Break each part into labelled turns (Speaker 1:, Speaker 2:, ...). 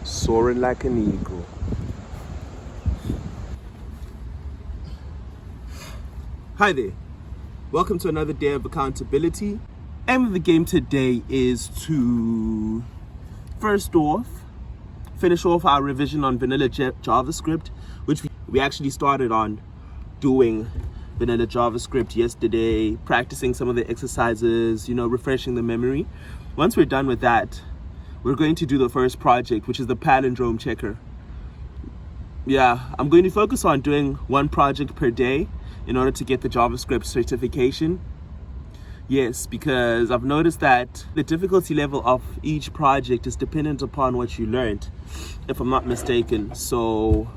Speaker 1: soaring like an eagle. Hi there, welcome to another day of accountability. Aim of the game today is to first off finish off our revision on vanilla JavaScript, which we actually started on doing vanilla JavaScript yesterday, practicing some of the exercises, refreshing the memory. Once we're done with that, we're going to do the first project, which is the palindrome checker. Yeah, I'm going to focus on doing one project per day in order to get the JavaScript certification. Yes, because I've noticed that the difficulty level of each project is dependent upon what you learned, if I'm not mistaken. So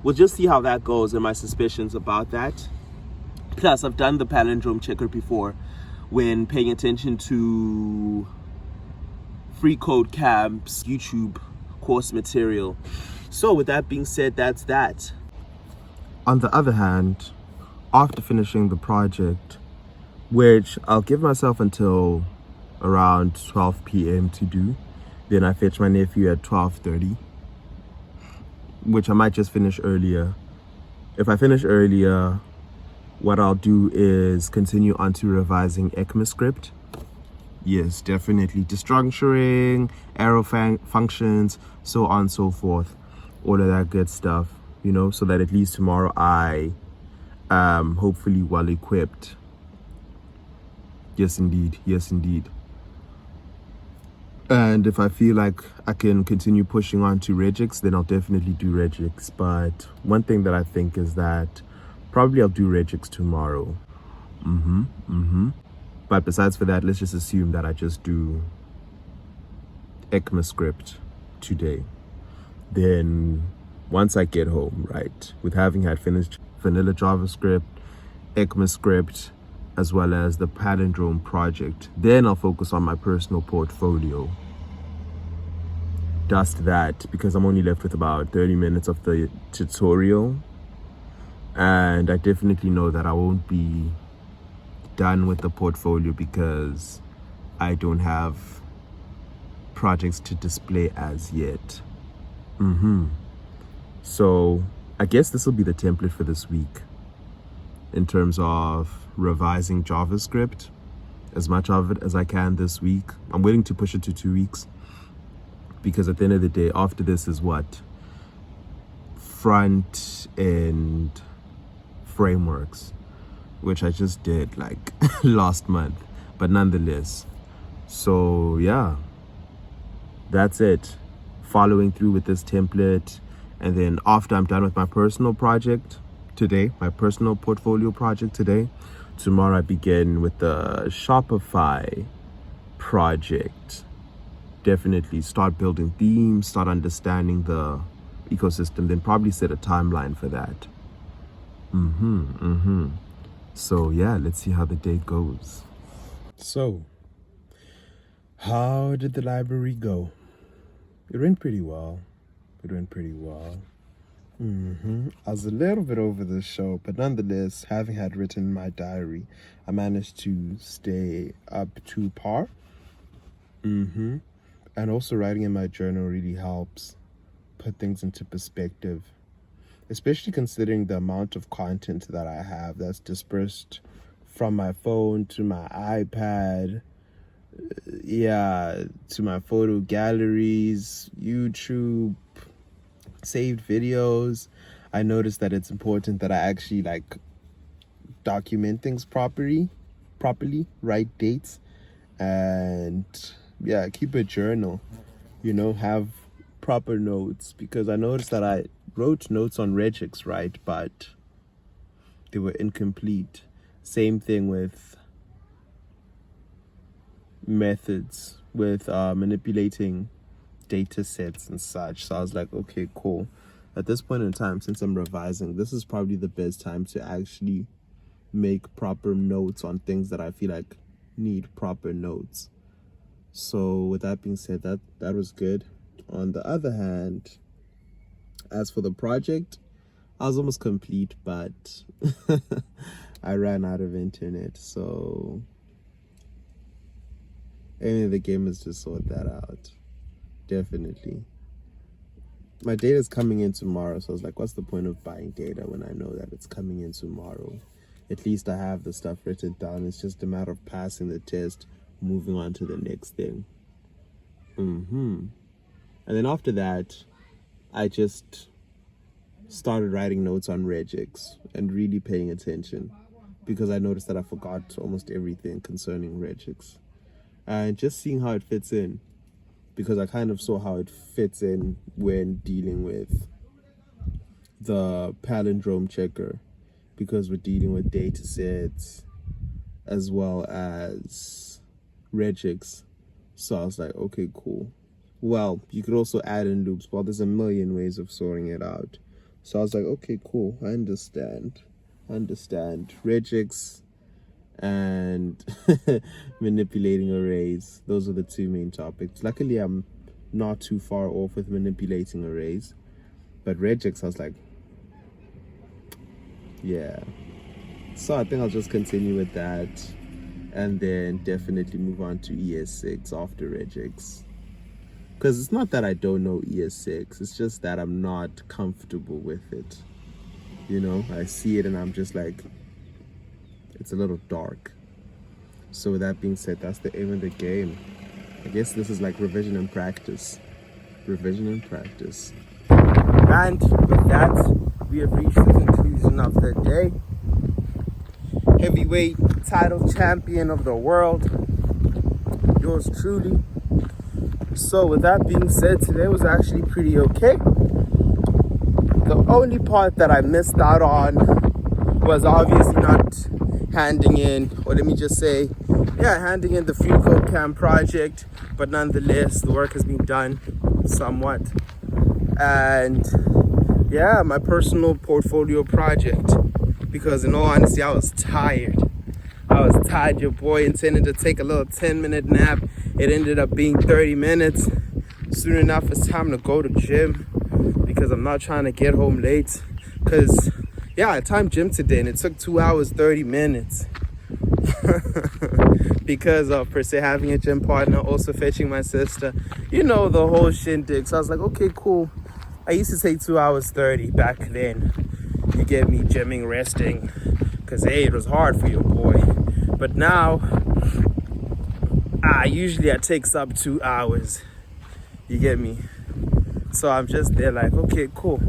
Speaker 1: we'll just see how that goes and my suspicions about that. Plus, I've done the palindrome checker before when paying attention to Free Code Camp's YouTube course material. So with that being said, that's that. On the other hand, after finishing the project, which I'll give myself until around 12 p.m. to do, then I fetch my nephew at 12:30, which I might just finish earlier. If I finish earlier, what I'll do is continue on to revising ECMAScript. Yes, definitely. Destructuring, arrow functions, so on and so forth. All of that good stuff, so that at least tomorrow I am hopefully well equipped. Yes, indeed. Yes, indeed. And if I feel like I can continue pushing on to regex, then I'll definitely do regex. But one thing that I think is that probably I'll do regex tomorrow. But besides for that, let's just assume that I just do ECMAScript today. Then once I get home, right, with having had finished vanilla JavaScript, ECMAScript, as well as the palindrome project, then I'll focus on my personal portfolio. Dust that, because I'm only left with about 30 minutes of the tutorial. And I definitely know that I won't be done with the portfolio because I don't have projects to display as yet. So I guess this will be the template for this week in terms of revising JavaScript, as much of it as I can this week. I'm willing to push it to 2 weeks because at the end of the day, after this is what? Front end frameworks, which I just did like last month, but nonetheless. So yeah, that's it. Following through with this template, and then after I'm done with my personal project today, my personal portfolio project today, tomorrow I begin with the Shopify project. Definitely start building themes, start understanding the ecosystem, then probably set a timeline for that. So yeah, let's see how the day goes. So, how did the library go? It went pretty well. I was a little bit over the show, but nonetheless, having had written my diary, I managed to stay up to par. And also writing in my journal really helps put things into perspective, especially considering the amount of content that I have that's dispersed from my phone to my iPad, to my photo galleries, YouTube, saved videos. I noticed that it's important that I actually document things properly, write dates, and keep a journal, have proper notes, because I noticed that I wrote notes on regex, right, but they were incomplete. Same thing with methods, with manipulating data sets and such. So I was like, okay, cool. At this point in time, since I'm revising, this is probably the best time to actually make proper notes on things that I feel like need proper notes. So with that being said, that was good. On the other hand, as for the project, I was almost complete, but I ran out of internet. So any of the game is to sort that out. Definitely. my data is coming in tomorrow. So I was like, what's the point of buying data when I know that it's coming in tomorrow? At least I have the stuff written down. It's just a matter of passing the test, moving on to the next thing. And then after that, I just started writing notes on regex and really paying attention, because I noticed that I forgot almost everything concerning regex. And just seeing how it fits in, because I kind of saw how it fits in when dealing with the palindrome checker, because we're dealing with data sets as well as regex. So I was like, okay, cool. Well, you could also add in loops. Well, there's a million ways of sorting it out. So I was like, okay, cool. I understand. Regex and manipulating arrays. Those are the two main topics. Luckily, I'm not too far off with manipulating arrays. But regex, I was like, yeah. So I think I'll just continue with that, and then definitely move on to ES6 after regex. Because it's not that I don't know ES6, it's just that I'm not comfortable with it. You know, I see it and I'm just like, it's a little dark. So with that being said, that's the aim of the game. I guess this is like revision and practice. And with that, we have reached the conclusion of the day. Heavyweight title champion of the world, yours truly. So with that being said, today was actually pretty okay. The only part that I missed out on was obviously not handing in, or let me just say, handing in the Fuel Code Cam project, but nonetheless, the work has been done somewhat. And yeah, my personal portfolio project, because in all honesty, I was tired. Your boy intended to take a little 10-minute nap. It ended up being 30 minutes. Soon enough, it's time to go to gym, because I'm not trying to get home late. Because, I timed gym today and it took 2 hours, 30 minutes. Because of, per se, having a gym partner, also fetching my sister. You know, the whole shindig. So I was like, okay, cool. I used to take 2 hours, 30 back then. You get me, gymming, resting. Because, hey, it was hard for your boy. But now, usually it takes up 2 hours. You get me? So I'm just there like, okay, cool.